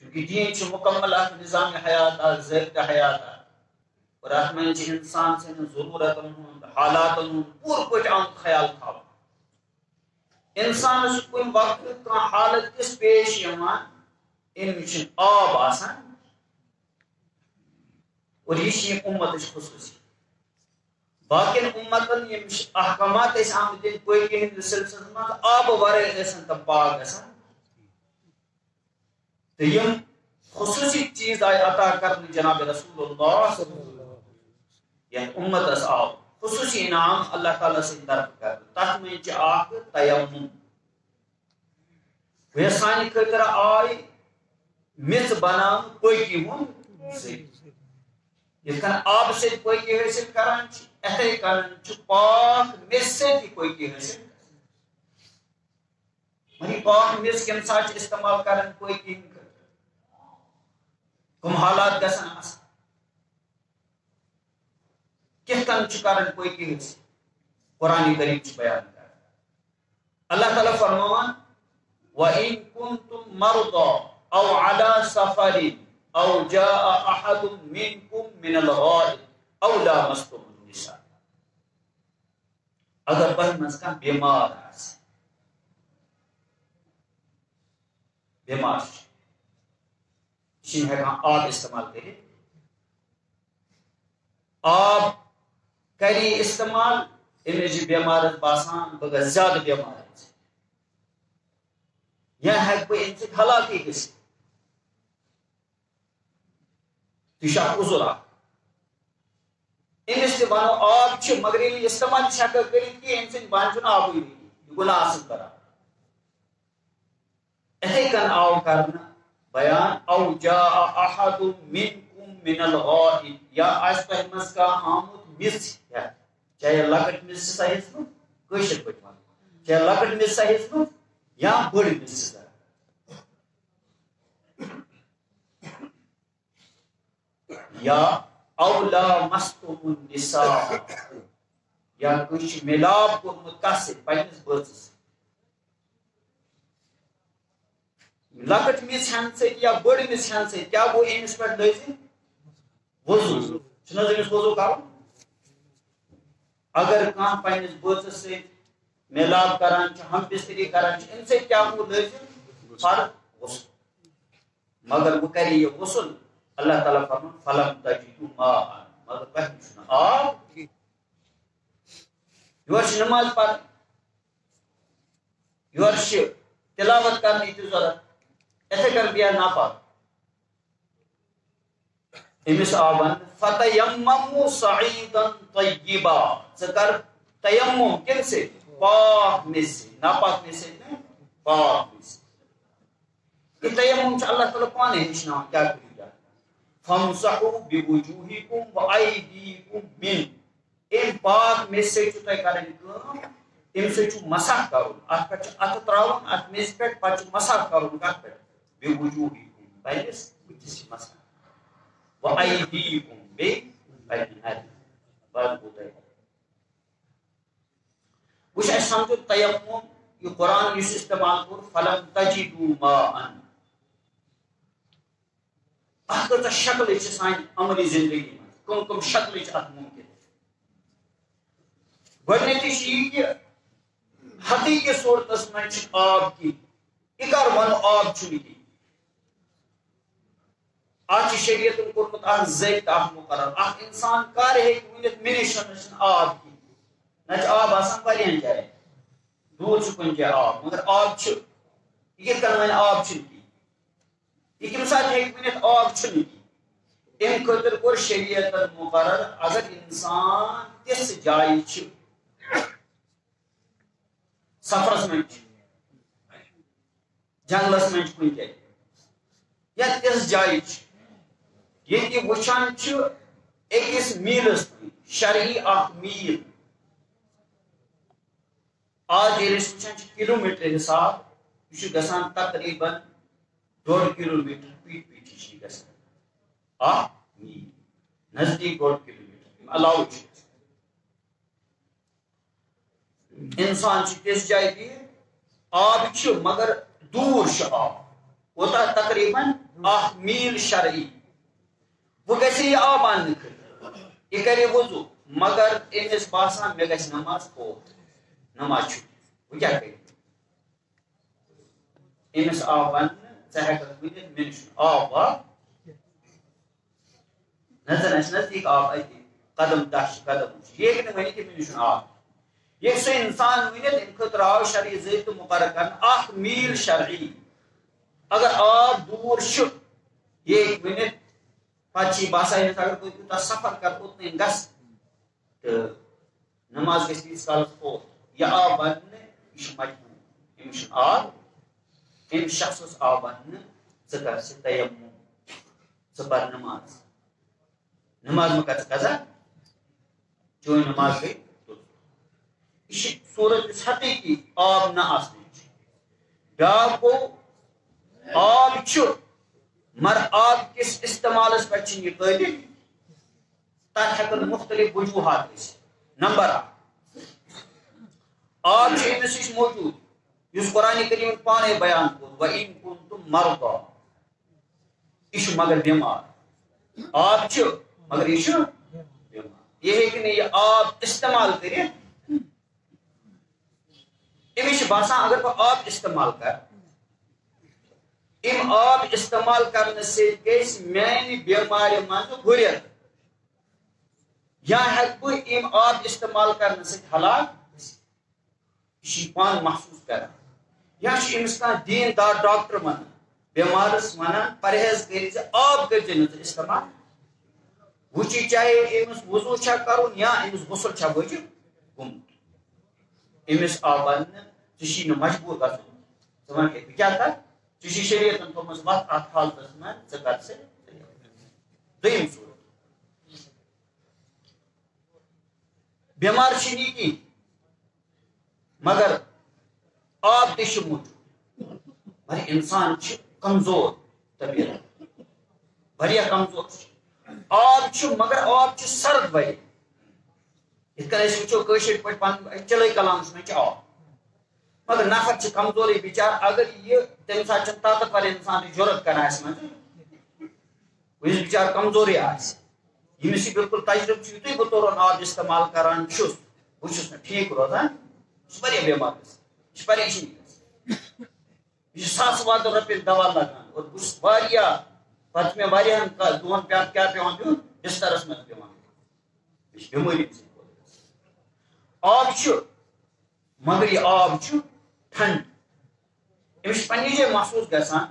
چونکہ دین چھ مکمل اخ نظام حیات ضابطہ حیات اور اتھ من انسان سن ضرورتن ہند حالاتن ہند پور پٹ آمت خیال تھا انسان کن وقت کھانا حالت کس پیش یوان امچ آب آسان اور یہ امت خصوصی باقی امتن یم احکامات آمد پاکی ہند سلسلس من آب ورائے گھن تم پاک گھن تو یم خصوصی چیز آئی عطا کرنے جناب رسول اللہ یہ امت آب خصوصی انعام اللہ تعالیٰ سے طرف کر تک میں آخ تیمم وہ سانی خاطر آئی مز بنان پاکی ہند یہ آب سے پاکی حاصل کران اتھے کن پاک مز سے پاکی حاصل وہی پاک مز کم سات استعمال کران پاکی ہند کم حالات گھن آسان کت کن کران پاکی حاصل قرآن کریم بیان کر اللہ تعالیٰ فرمان وَإِن كُنتُم مَرْضَىٰ أَوْ عَلَىٰ سَفَرٍ أَوْ جَاءَ أَحَدٌ مِّنكُم مِّنَ الْغَائِطِ أَوْ لَامَسْتُمُ النِّسَاءَ اگر تہ مز کھانا بیمار بیمار یہ ہیکان آب استعمال کرے آب کری استعمال امچ بیمار باسان بہ زیادہ بیمار یا ہیک بہ ام سۭتۍ ہلاکی گژھِتھ تہ عذر امس تہ ونو آب مگر ییٚلہِ استعمال ہیکو کٔرِتھ کینٛہہ ام سۭتۍ بان چھُنہٕ آبٕے یہِ گۄناہ اصل کران اتھے کن آو کرنہٕ بیان او جاء احد منکم من الغائط یا آس تہ مز کانٛہہ آمُت مِس ہیتھ چاہے لۄکٕٹ مِس سا ہیٚژمٕژ کٲشِر پٲٹھۍ ونو چاہے لۄکٕٹ مِس سا ہیٚژمٕژ یا بٔڑ مِس یا او لامستم النساء یا کچھ ملاپ کورمت کس سۭتۍ پننس بٲژس لۄکٕٹ مِس ہٮ۪نہٕ سۭتۍ یا بٔڑ مِس ہٮ۪نہٕ سۭتۍ کیٛاہ گوٚو أمِس پٮ۪ٹھ لٲزِم وضوٗ چھُنہٕ حظ أمِس وضوٗ کرُن اگر کانٛہہ پننس بٲژس سۭتۍ ملاپ کران چھُ ہم بستری کران چھُ امہِ سۭتۍ کیٛاہ گوٚو لٲزِم فرض غسل مگر وۄنۍ کرِ یہِ غسل اللہ تعالیٰ فرمان فلم تجدوا ماء مگر تۄہہِ چھُنہٕ آب یورٕ چھِ نماز پرٕنۍ یورٕ چھِ تلاوت کرنٕچ تہِ ضروٗرت اتھے کن بیا ناپاک امس آو وننہٕ فتیمموا صعیدا طیبا ژٕ کر تیمم کمہِ سۭتۍ پاک مِس سۭتۍ ناپاک مِس سۭتۍ نہٕ پاک مِس سۭتۍ یہِ تیمم چھُ اللہ تعالیٰ پانے ہیٚچھناوان کیٛاہ کٔرِو فامسحوا بوجوہکم وایدیکم منہ امہِ پاک مِس سۭتۍ چھُ تۄہہِ کرٕنۍ کٲم امہِ سۭتۍ چھُ مسح کرُن اتھ پٮ۪ٹھ چھُ اتھٕ تراوُن اتھ میٚژِ پٮ۪ٹھ پتہٕ چھُ مسح کرُن کتھ پٮ۪ٹھ بوجوہکم پننس بٕتھِس چھِ مسح وایدیکم بیٚیہِ پننہِ اتھِ بس گوٚو تۄہہِ وٕچھ اسہِ سمجھو تیمم یہِ قرآن یُس استعمال کوٚر فلم تجدوا ماء اتھ کۭژاہ شکلہٕ چھِ سانہِ عملی زندگی منٛز کم کم شکلہٕ چھِ اتھ ممکن گۄڈٕنیتھٕے چھِ یہِ کہِ حقیٖقی صوٗرتس منٛز چھُ آب کینٛہہ یہِ کر ونو آب چھُنہٕ کینٛہہ اتھ چھُ شریعتن کوٚرمُت اکھ ضٲبطہٕ اکھ مُقرر اکھ انسان کر ہیٚکہِ ؤنِتھ مےٚ نِش چھُنہٕ آب کینٛہہ نہ چھُ آب آسان واریاہن جاین دوٗر چھُ کُنہِ جایہِ آب مگر آب چھُ یہِ کِتھ کٔنۍ وَنہِ آب چھُنہٕ کینٛہہ یہ کم ساتھ ہیٚکہِ ؤنِتھ آب چھُنہٕ کینٛہہ امہِ خٲطرٕ کوٚر شریعتن مُقرر اگر انسان تِژھ جایہِ چھِ سفرس منٛز چھُ جنگلس منٛز چھُ کُنہِ جایہِ یا تِژھ جایہِ چھِ ییٚتہِ یہِ وٕچھان چھُ أکِس میٖلس تام شرعی اکھ میٖل آز ییٚلہِ أسۍ وٕچھان چھِ کِلوٗ میٖٹر حساب یہِ چھُ گژھان تقریٖباً 1.5 کلومیٹر پیٖٹھ پیٖٹھی چھِ یہِ گژھان اکھ میٖل نزدیٖک 1.5 کلومیٹر علاوٕ چھُ انسان چھُ تِژھ جایہِ بِہِتھ آب چھُ مگر دوٗر چھُ آب کوتاہ تقریٖباً اخ میل شرعی وہ گژھِ یہ آب اننہٕ خٲطرٕ یہ کرِ وضو مگر أمِس باسان مےٚ گژھِ نماز فوت نماز چھُٹی وۄنۍ کیٛاہ کرِ أمِس آو وننہٕ ژٕ ہٮ۪ککھ ؤنِتھ مےٚ نِش چھُنہٕ آب واب نہ زن اَسہِ نزدیٖک آب اَتہِ قدم 10 چھِ قدم چھِ یہِ ہیٚکہِ نہٕ ؤنِتھ کہِ مےٚ نِش چھُنہٕ آب یہ سُہ انسان ؤنِتھ اَمہِ خٲطرٕ آو شرعی ضٲبطہٕ مقرر کرنہٕ اکھ میٖل شرعی اگر آب دوٗر چھُ یہِ ہیٚکہِ ؤنِتھ پتہٕ چھِ یہِ باسان أمِس اگر بہٕ تیوٗتاہ سفر کرٕ اوٚتنٕے گژھٕ تہٕ نماز گژھِ تیٖتِس کالس فوت یہِ آو وننہٕ یہِ چھُ مجبوٗر أمِس چھُنہٕ آب أمِس شخصس آو وننہٕ ژٕ کر سا تیمُم ژٕ پر نماز نماز مہ کر ژٕ قضا چٲنۍ نماز گٔے یہ چھِ صوٗرت یُس حقیٖقی آب نہ آسنٕچ بیٛاکھ گوٚو آب چھُ مگر آب کِس استعمالس پٮ۪ٹھ چھِنہٕ یہِ قٲبل تتھ ہٮ۪کن مختلف وجوٗہات ٲسِتھ نمبر اکھ آب چھُ أمِس نِش موجوٗد یُس قرآنِ کریٖمن پانے بیان کوٚر وَإِن كُنتُم مرضى یہِ چھُ مگر بٮ۪مار آب چھُ مگر یہِ چھُ بٮ۪مار یہِ ہیٚکہِ نہٕ یہِ آب استعمال کٔرِتھ أمِس چھُ باسان اگر بہٕ آب استعمال کرٕ أمۍ آب استعمال کرنہٕ سۭتۍ گژھِ میانہِ بٮ۪مارِ منٛزٕ ہُرٮ۪ر یا ہٮ۪کہٕ بہٕ أمۍ آب استعمال کرنہٕ سۭتۍ ہلاک یہِ چھُ پانہٕ محسوٗس کران یا چھُ أمِس کانٛہہ دیٖندار ڈاکٹر ونان بٮ۪مارس ونان پرہیز کٔرِو ژٕ آب کٔرزِ نہٕ ژٕ استعمال وٕچھِ چاہے أمِس وضوٗ چھا کرُن یا أمِس غسل چھا وٲجِب گوٚمُت أمِس آو وننہٕ ژٕ چھی نہٕ مجبوٗر گژھُن ژٕ وَن ہے بہٕ کیٛاہ کرٕ ژےٚ چھُے شریعتن تھوٚومُت وَتھ اتھ حالتس منٛز ژٕ کر سا دوٚیِم صوٗرت بٮ۪مار چھِنہٕ یہِ کینٛہہ مگر آب تہِ چھُ موٗجوٗد مگر اِنسان چھُ کمزور طبیعت واریاہ کمزور چھُ آب چھُ مگر آب چھُ سرد واریاہ یِتھ کٔنۍ أسۍ وٕچھو کٲشِر پٲٹھۍ پنُن چِلے کلامس منٛز چھُ آب مگر نفر چھُ کمزورٕے بِچار اگر یہِ تمہِ ساتہٕ چھُنہٕ طاقتور انسانٕچ ضروٗرت کران اَسہِ منٛز یُس بِچار کمزورٕے آسہِ ییٚمِس یہِ بِلکُل تجرُبہٕ چھُ یِتُے بہٕ تورُن آب استعمال کران چھُس بہٕ چھُس نہٕ ٹھیٖک روزان یہِ چھُ واریاہ بٮ۪مار گژھان یہِ چھُ پریشٲنی گژھان یہِ چھُ ساسہٕ وادٕ رۄپیَن دوا لگان اور بہٕ چھُس واریاہ پتہٕ چھُ مےٚ واریاہن دۄہن کیٛاہ پیٚوان دیُن بسترس منٛز پیٚوان یہِ چھِ بٮ۪مٲری آب چھُ مگر یہِ آب چھُ ٹھنڈٕ أمِس چھُ پننہِ جایہِ محسوٗس گژھان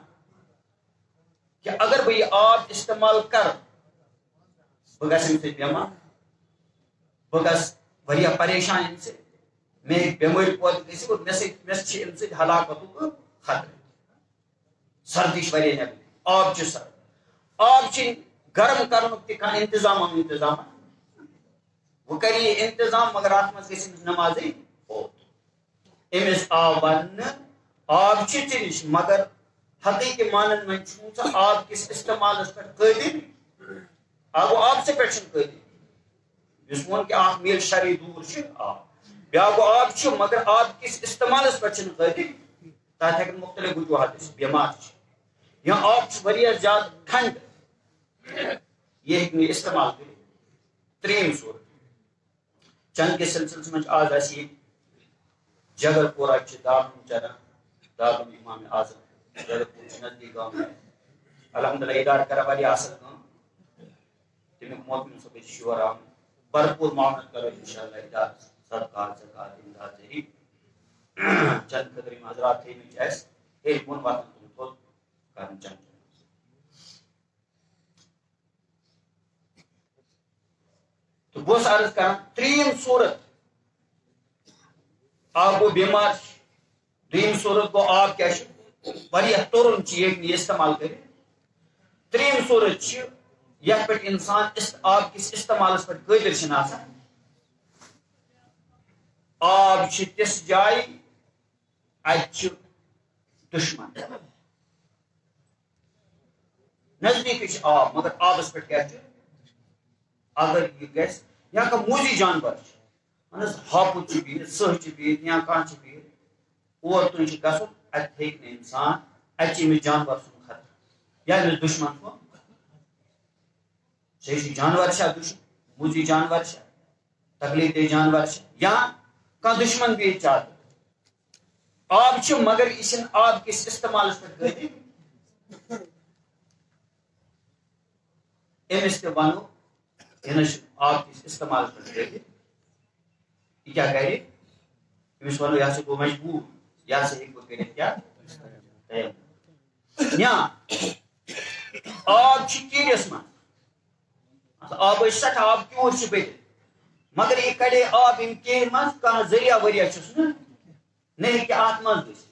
کہ اگر بہٕ یہِ آب استعمال کرٕ بہٕ گژھٕ اَمہِ سۭتۍ بٮ۪مار بہٕ گژھٕ واریاہ پریشان اَمہِ سۭتۍ مےٚ ہیٚکہِ بٮ۪مٲرۍ پٲدٕ گٔژھِتھ اور مےٚ چھِ اَمہِ سۭتۍ ہلاکتُک خطرٕ سردی چھِ واریاہ نٮ۪بر آب چھُ سرد آب چھِ گرم کرنُک تہِ کانٛہہ انتظامہ وۄنۍ کرِ یہِ انتظام مگر اتھ منٛز گژھِ أمِس نمازٕے فوت أمِس آو وننہٕ آب چھُ ژےٚ نِش مگر حقیٖقی مانن منٛز چھُنہٕ ژٕ آب کِس استعمالس پٮ۪ٹھ قٲبل گوٚو آبسٕے پٮ۪ٹھ چھُنہٕ قٲبل یُس ووٚن کہِ اکھ میٖل شرعی دوٗر چھُ آب بیٛاکھ گوٚو آب چھُ مگر آب کِس استعمالس پٮ۪ٹھ چھُنہٕ قٲبل تتھ ہٮ۪کن مختلف وجوٗہات ٲسِتھ بٮ۪مار چھِ یا آب چھُ واریاہ زیادٕ ٹھنڈٕ یہِ ہیٚکہِ نہٕ استعمال کٔرِتھ ترٛیٚیِم صوٗرت چند کِس سلسلس منٛز چھُ آز اَسہِ ییٚتہِ جگر پورہ چھِ دارالعلوم چلان دارالعلوم امام اعظم جگر پوٗر چھُ نزدیٖک گام الحمدللہ ادارٕ کران واریاہ اصل کٲم تمیُک موقعہٕ صٲبس چھُ یور آمُت بھرپوٗر معاونت کرو انشاء اللہ ادارس صدقات زکات امداد ذریعہ چند خٲطرٕ یِم حضرات تھٲیمٕتۍ چھِ اَسہِ ییٚلہِ بۄن واتان تِم تھوٚد کران چند تہٕ بہٕ اوسُس عرض کران ترٛیٚیِم صوٗرت آب گوٚو بٮ۪مار چھُ دوٚیِم صوٗرت گوٚو آب کیٛاہ چھُ واریاہ تُرُن چھُ یہِ ہیٚکہِ نہٕ یہِ استعمال کٔرِتھ ترٛیٚیِم صوٗرت چھِ یتھ پٮ۪ٹھ انسان آب کِس استعمالس پٮ۪ٹھ قٲدِر چھِنہٕ آسان آب چھِ تِژھ جاے اتہِ چھُ دُشمن نزدیٖکٕے چھُ آب مگر آبس پٮ۪ٹھ کیٛاہ چھُ اگر یہِ گژھِ یا کانٛہہ موٗزی جانور چھُ اہن حظ ہاپُت چھُ بِہِتھ سٕہہ چھِ بِہِتھ یا کانٛہہ چھُ بِہِتھ اور تُہۍ چھُ گژھُن اتہِ ہیٚکہِ نہٕ انسان اتہِ چھِ أمِس جانور سُنٛد خطرٕ یا أمِس دُشمن کو صحیح جانور چھا دشمن موجی جانور چھا تکلیف دہ جانور چھا یا کانٛہہ دشمن بھی چاہتا آب چھُ مگر یہِ چھِنہٕ آب کِس استعمالس پٮ۪ٹھ قٲدِر أمِس تہِ وَنو یہِ نہ چھُ آب کِس استعمالس پٮ۪ٹھ قٲدِر یہِ کیٛاہ کرِ أمِس وَنو یہِ ہسا گوٚو مجبوٗر یہِ ہسا ہیٚکہِ بہٕ کٔرِتھ کیٛاہ یا آب چھُ کیٖرِس منٛز آبٕچ سٮ۪ٹھاہ آب کیوٗر چھُ بٔرِتھ مگر یہِ کڑے آب اَمہِ کیٖرِ منٛز کانٛہہ ذٔریعہ ؤریہ چھُس نہ ہیٚکہِ اَتھ منٛز گٔژھِتھ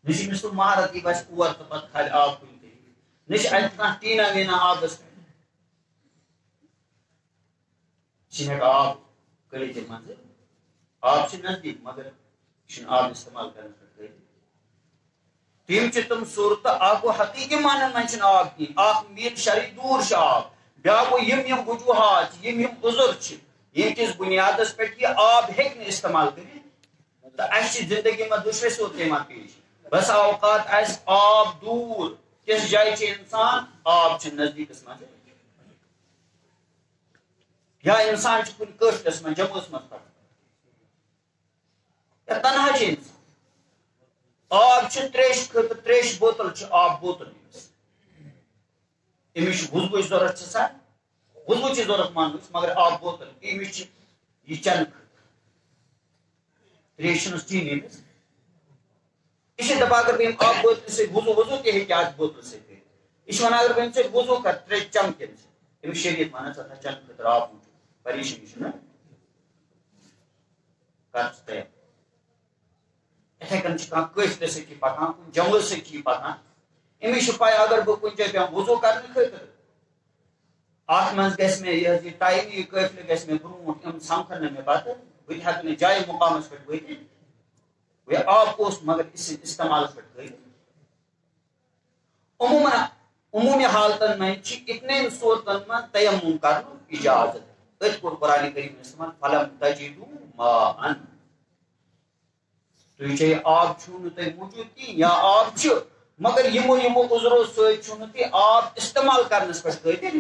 نہ چھُ أمِس سُہ مہارت یہِ گژھِ اور تہٕ پتہٕ کھالہِ آب کُنہِ طریٖقہٕ نہ چھِ اَتہِ کانٛہہ ٹیٖنا ویٖنا آبس پٮ۪ٹھ یہِ چھِ ہٮ۪کان آب کٔڑِتھ ییٚمہِ منٛزٕ آب چھِ نزدیٖک مگر یہِ چھُنہٕ آب استعمال کرنس پٮ۪ٹھ قٲدِر تِم چھِ تِم صوٗرتہٕ اکھ گوٚو حقیٖقی مانن منٛز چھُنہٕ آب کِہینۍ اکھ میٖل شرعی دوٗر چھُ آب بیٛاکھ گوٚو یِم وجوٗہات چھِ یِم عُذر چھِ ییٚمہِ کِس بُنیادس پٮ۪ٹھ یہِ آب ہیٚکہِ نہٕ استعمال کٔرِتھ تہٕ اَسہِ چھِ زندگی منٛز دُشوَے صوٗرتہٕ یِوان پیش بسا اوقات آسہِ آب دوٗر کِس جایہِ چھِ اِنسان آب چھُ نزدیٖکس منٛز یا اِنسان چھُ کُنہِ کٲشرس منٛز جموٗہس منٛز پتہٕ یا تنہا چھِ اِنسان آب چھُ تریشہِ خٲطرٕ تریشہِ بوتل چھِ آب بوتل أمِس چھِ وضوٗہٕچ ضوٚرتھ چھِ سا وضوٗہٕچ ضوٚرتھ مانو أسۍ مگر آب بوتل أمِس چھِ یہِ چٮ۪نہٕ خٲطرٕ تریش چھِنہٕ چیٖنی أمِس یہِ چھِ دپان اگر بہٕ أمۍ آب بوتلہِ سۭتۍ وضوٗ تہِ ہیٚکہِ اَتھ بوتلہِ سۭتۍ کٔرِتھ یہِ چھِ وَنان اگر بہٕ أمۍ سۭتۍ وضوٗ کرٕ تریش چمکہِ أمِس أمِس شریعت وَنان ژٕ تھاو چٮ۪نہٕ خٲطرٕ آب موٗجوٗد پریشٲنی چھُنہ کر ژٕ تیار یِتھٕے کٔنۍ چھِ کانٛہہ کٲشرِس سۭتی پکان کُنہِ جنگلہٕ سۭتۍ چھِ یہِ پکان أمِس چھِ پاے اگر بہٕ کُنہِ جایہِ پیٚوان وضوٗ کرنہٕ خٲطرٕ اَتھ منٛز گژھِ مےٚ یہِ حظ یہِ ٹایم یہِ قٲفلہٕ گژھِ مےٚ برونٛٹھ یِم سمکھن نہٕ مےٚ پتہٕ بہٕ تہِ ہٮ۪کہٕ نہٕ جایہِ مُقامس پٮ۪ٹھ وٲتِتھ گوٚو آب اوس مگر استعمالس پٮ۪ٹھ قٲدِر عموٗمی حالتن منٛز چھِ اِتنین صوٗرتن منٛز تیمُم کرنُک اِجازت أتھۍ کوٚر قرآنِ کریٖم استعمال فلم تجیدوٗ ماءً تُہۍ چاہے آب چھُو نہٕ تۄہہِ موٗجوٗد کِہینۍ یا آب چھُ مگر یِمو عُذرو سۭتۍ چھُو نہٕ تُہۍ آب استعمال کرنس پٮ۪ٹھ قٲدِر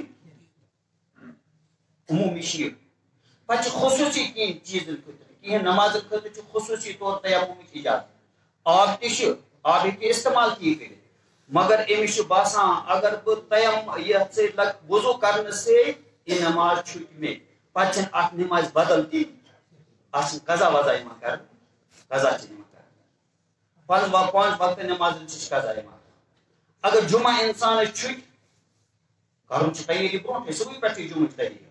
عموٗمی چھِ یہِ پتہٕ چھِ خصوٗصی کینٛہہ چیٖزن خٲطرٕ کینٛہہ نمازن خٲطرٕ چھُ خصوٗصی طور تیمُمٕچ اِجازت آب تہِ چھُ آب ہیٚکہِ استعمال تہِ کٔرِتھ مگر أمِس چھُ باسان اگر بہٕ یتھ سۭتۍ لگہٕ وضوٗ کرنہٕ سۭتۍ یہِ نماز چھُٹہِ مےٚ پتہٕ چھنہٕ اتھ نمازِ بدل تہِ اتھ چھُنہٕ قضا وضا یِوان کرنہٕ قضا چھِ یِوان کرنہٕ پانٛژھ وقتہٕ نمازن چھِ قضا یِوان اگر جمعہ انسانس چھُٹہِ کرُن چھُ تیٲری برونٛٹھٕے صبحٲے پٮ۪ٹھٕے جمعٕچ تیٲری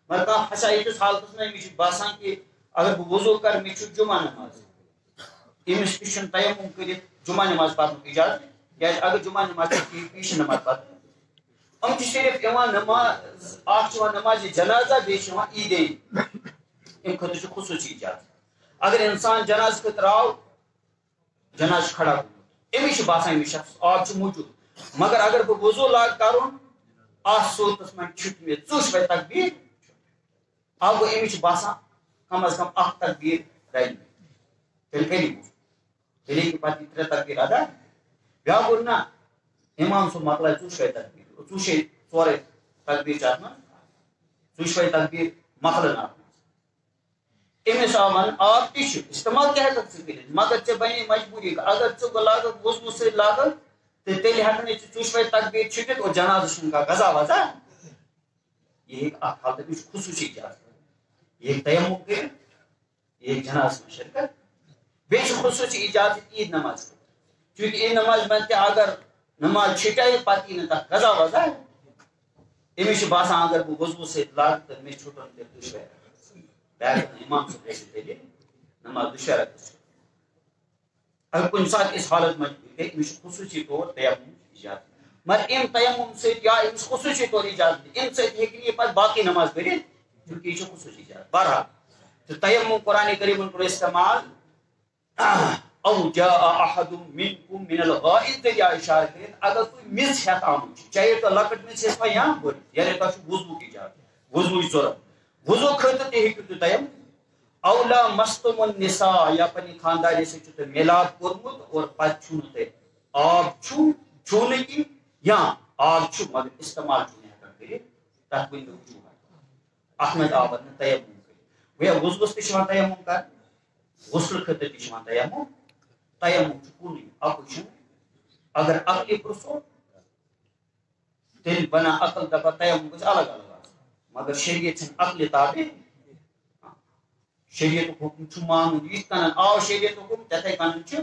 مگر کانٛہہ پھسا یِتھِس حالتس منٛز أمِس چھُ باسان کہِ اگر بہٕ وضوٗ کرٕ مےٚ چھُ جمعہ نماز أمِس تہِ چھُنہٕ تیمُم کٔرِتھ جمعہ نماز پرنُک اِجازت کیازِ اگر جمعہ نماز یہِ چھِ نماز پتہٕ یِم چھِ صرف یِوان نماز اکھ چھِ یِوان نمازِ جنازہ بیٚیہِ چھِ یِوان عیٖدین اَمہِ خٲطرٕ چھُ خصوٗصی اِجازت اگر اِنسان جنازٕ خٲطرٕ آو جنازٕ چھُ کھڑا گوٚمُت أمِس چھُ باسان أمِس شخص آب چھُ موٗجوٗد مگر اگر بہٕ وضوٗ لاگہٕ کرُن اتھ صوٗرتس منٛز چھُٹہِ مےٚ ژوٚش تقبیٖر اکھ گوٚو أمِس چھُ باسان کم از کم اکھ تقبیٖر رلہِ مےٚ تیٚلہِ کٔرِو تیٚلہِ ہیٚکہِ پتہٕ یہِ 3 تقبیٖر ادا بیٛاکھ گوٚو نہ اِمام صٲب مۄکلایہِ 4 تقبیٖر 4 تقبیٖر چھِ اتھ منٛز 4 تقبیٖر مۄکلن اتھ منٛز أمِس آو وننہٕ آب تہِ چھُ استعمال تہِ ہٮ۪ککھ ژٕ کٔرِتھ مگر ژےٚ بنے مجبوٗری اگر ژٕ بہٕ لاگکھ وضوٗ سۭتۍ لاگکھ تہٕ تیٚلہِ ہٮ۪کنے ژٕ 4 تقبیٖر چھُٹِتھ اور جنازٕ چھُنہٕ کانٛہہ قضا وضا یہِ ہیٚکہِ اکھ حالت أمِس چھُ خصوٗصی اِجازت یہِ ہیٚکہِ تیمُم کٔرِتھ یہِ ہیٚکہِ جنازس منٛز شرکت بیٚیہِ چھُ خصوٗصی اِجازت عیٖد نماز خٲطرٕ چوٗنٛکہِ عیٖد نمازِ منٛز تہِ اگر نماز چھٹے پتہٕ یی نہٕ تتھ قضا وضا أمِس چھُ باسان اگر بہٕ وضوٗ سۭتۍ لاگہٕ تہٕ مےٚ چھُٹن تیٚلہِ 2 بیٛاکھ اِمام صٲب گژھِ تیٚلہِ نماز 2 رکعت اگر کُنہِ ساتہٕ أسۍ حالت مجبوٗر گٔے أمِس چھُ خصوٗصی طور تیمُمٕچ اِجازت مگر اَمہِ تیمُم سۭتۍ یا أمِس خصوٗصی طور اِجازت اَمہِ سۭتۍ ہیٚکہِ نہٕ یہِ پتہٕ باقٕے نماز پٔرِتھ چوٗنٛکہِ یہِ چھُ خصوٗصی اِجازت بہرحال تہٕ تیمُم قرآنِ کریٖمن کوٚر استعمال او جاء احد منکم من الغائط ذٔریعہِ آو اِشارٕ کٔرِتھ اگر تُہۍ میٚژ ہٮ۪تھ آمُت چھُ چاہے تۄہہِ لۄکٕٹ میٚژ ٲسوا یا بٔڑ یعنی تۄہہِ چھُ وضوٗک اِجازت وضوٗہٕچ ضوٚرتھ وضوٗ خٲطرٕ تہِ ہیٚکِو تُہۍ تیمُم او لامستم النساء یا پننہِ خاندارنہِ سۭتۍ چھُ تۄہہِ مِلاپ کوٚرمُت اور پتہٕ چھُو نہٕ تۄہہِ آب چھُو چھوٗنہٕ کِنۍ یا آب چھُ مگر استعمال چھُ نہٕ ہٮ۪کان کٔرِتھ تَتھ ؤنِو وجوٗہات اَتھ منٛز آو وَننہٕ تیمُم کٔرِتھ گویا وُضوَس تہِ چھُ یِوان تیمُم کَرنہٕ غسلہٕ خٲطرٕ تہِ چھُ یِوان تیمُم تیمُم چھُ کُنُے اَکُے چھُنہٕ اگر عقلہِ پرٛژھو تیٚلہِ بَنان عقل دَپان تیمُم گژھِ الگ الگ آسُن مگر شریعت چھِنہٕ عقلہِ تابع شریعتُک حُکم چھُ مانُن یِتھ کٔنۍ آو شریعتُک حُکم تِتھَے کٔنۍ چھُ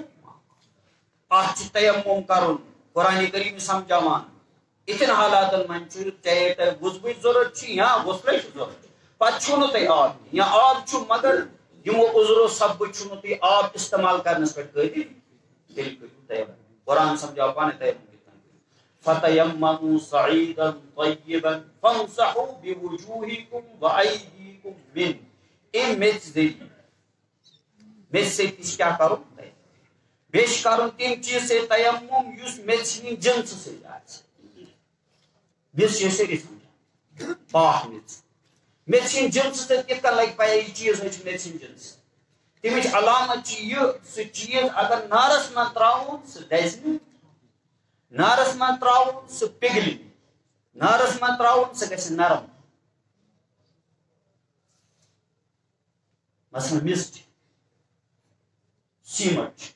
اَتھ چھُ تیمُم کَرُن قرآنِ کریم سمجھاوان اِتھٮ۪ن حالاتن منٛز چھُ چاہے تۄہہِ وُضوٕچ ضوٚرتھ چھِ یا غسلٕچ ضوٚرتھ پتہٕ چھُو نہٕ تۄہہِ آب یا آب چھُ مگر یِمو عُذرو سببہٕ چھُو نہٕ تُہۍ آب استعمال کرنس پٮ۪ٹھ قٲدِر تیٚلہِ کٔرِو تیمُم قرآن سمجھاو پانہٕ تیمُم کِتھ کٔنۍ کٔرِو فَتَیَمَّمُوا صَعِیدًا طَیِّبًا فَامْسَحُوا بِوُجُوہِکُم وَأَیْدِیکُم مِنْہُ اَمہِ میٚژِ ذٔریعہٕ میٚژِ سۭتۍ تہِ چھِ کیٛاہ کَرُن بیٚیہِ چھِ کَرُن تَمہِ چیٖز سۭتۍ تیمُم یُس میٚژِ ہٕنٛدِ جِنسہٕ سۭتۍ آسہِ میٚژ چھِ أسۍ سٲری سمجھان پاک میٚژ میٚژِ ہٕنٛدِ جِنسہٕ سۭتۍ کِتھ کٔنۍ لگہِ پَیی یہِ چیٖز حظ چھُ میٚژِ ہٕنٛدِ جِنسہٕ تَمِچ علامت چھِ یہِ سُہ چیٖز اگر نارس منٛز ترٛاوُن سُہ دَزِ نہٕ نارس منٛز ترٛاوُن سُہ پِگلہِ نہٕ نارس منٛز ترٛاوُن سُہ گژھِ نرم مثلاً میٚژ چھِ سیٖمٹ چھِ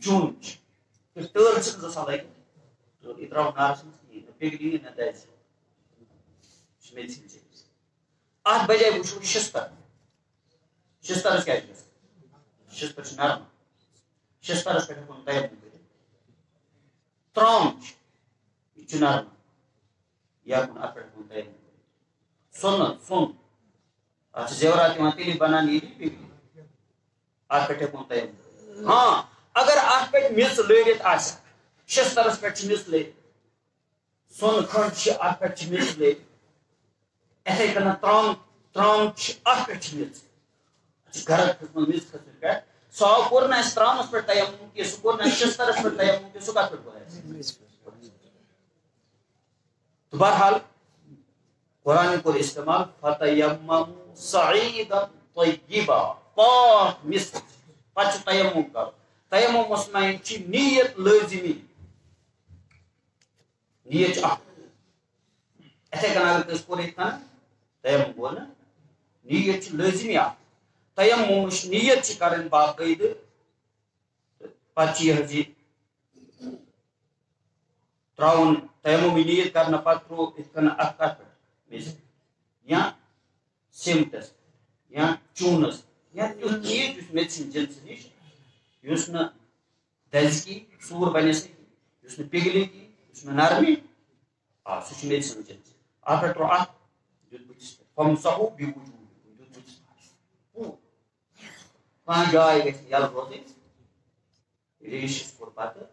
چوٗن چھِ ٹٲر چھِ گژھان لگہِ ٹٲر یہِ ترٛاوُن نارس منٛز کِہیٖنۍ نہٕ پِگلہِ نہٕ دَزِ یہِ چھِ میٚژِ ہٕنٛدۍ چیٖز اَتھ بجاے وٕچھو شِستر شِسترس کیٛاہ چھُ گژھان شِستر چھُ نرم شِسترس پٮ۪ٹھ ہٮ۪کو نہٕ تیمُم کٔرِتھ ترٛام چھُ یہِ چھُ نرم یہِ ہٮ۪کو نہٕ اَتھ پٮ۪ٹھ ہٮ۪کو نہٕ تیمُم کٔرِتھ سۄن اَتھ چھِ زیورات یِوان تیٚلہِ بنان ییٚلہِ پِگلہِ اَتھ پٮ۪ٹھ ہٮ۪کو نہٕ تیمُم کٔرِتھ ہاں اگر اَتھ پٮ۪ٹھ میٚژ لٲرِتھ آسہِ شِسترس پٮ۪ٹھ چھِ میٚژ لٲرِتھ سۄنہٕ کھنٛڈ چھِ اَتھ پٮ۪ٹھ چھِ میٚژ لٲرِتھ اِتھَے کٔنۍ ترٛام چھِ اَتھ پٮ۪ٹھ چھِ میٚژ گرد کھٔژمٕژ میٚژ کھٔژمٕژ پٮ۪ٹھ سُہ آو کوٚر نہٕ اَسہِ ترٛامَس پٮ۪ٹھ تیمُم کینٛہہ سُہ کوٚر نہٕ اَسہِ شِسترس پٮ۪ٹھ تیمُم کینٛہہ سُہ کَتھ پٮ۪ٹھ کوٚر اَسہِ تہٕ بہرحال قرآنہِ کوٚر استعمال فَتَیَمَّمُوا صَعِیدًا طَیِّبًا پاک مِث پتہٕ چھُ تیمُم کَرُن تیمُمس منٛز چھِ نیت لٲزمی نیت چھِ اکھ اِتھَے کٔنۍ اگر کٲنٛسہِ کوٚر یِتھ کٔنۍ تیمُم گوٚو نہٕ نیت چھِ لٲزمی اکھ تیمُمٕچ نیت چھِ کَرٕنۍ باقٲعدٕ تہٕ پتہٕ چھِ یہِ حظ یہِ ترٛاوُن تیمُمٕچ نیت کرنہٕ پتہٕ ترٛوو یِتھ کٔنۍ اَتھ کَتھ پٮ۪ٹھ میٚژِ یا سیٖمٹس یا چوٗنس یا تیُتھ چیٖز یُس میٚژِ ہٕنٛدِ جِنسہٕ نِش یُس نہٕ دَزِ کینٛہہ سوٗر بنٮ۪س نہٕ کینٛہہ یُس نہٕ پِگلہِ کینٛہہ یُس نہٕ نرمی آ سُہ چھُ میٚژِ ہٕنٛدِ جِنسہٕ اَتھ پٮ۪ٹھ ترٛوو اَتھ دیُت بٕتھِس پٮ۪ٹھ فَامْسَحُوا بِوُجُوہِکُم دیُت بٕتھِس پٮ۪ٹھ کانٛہہ جاے گژھِ نہٕ یَلہٕ روزٕنۍ ریشَس کوٚر پتہٕ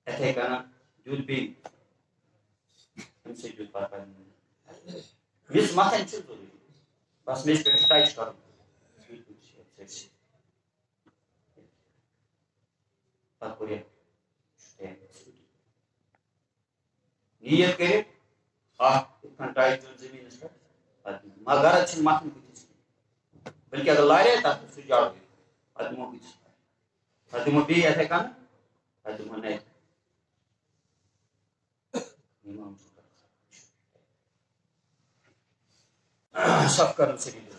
اِتھَے کٔنۍ دیُت بیٚیہِ اَمہِ سۭتۍ دیُت پتہٕ میٚژ مَتھٕنۍ چھِ ضروٗری بس میٚژِ پٮ۪ٹھ چھُ ٹچ کرُن پتہٕ کوٚر یہِ نیت کٔرِتھ اکھ یِتھ کٔنۍ ٹچ دیُت زٔمیٖنس پٮ۪ٹھ پتہٕ مگر غرض چھِنہٕ مَتھُن بٕتھِس کینٛہہ بٔلکہِ اگر لارے تتھ سُہ جاڑو پتہٕ دِمو بٕتھِس پٮ۪ٹھ پتہٕ دِمو بیٚیہِ یِتھَے کٔنۍ پتہٕ دِمو نَرِ صف کرن سۭتۍ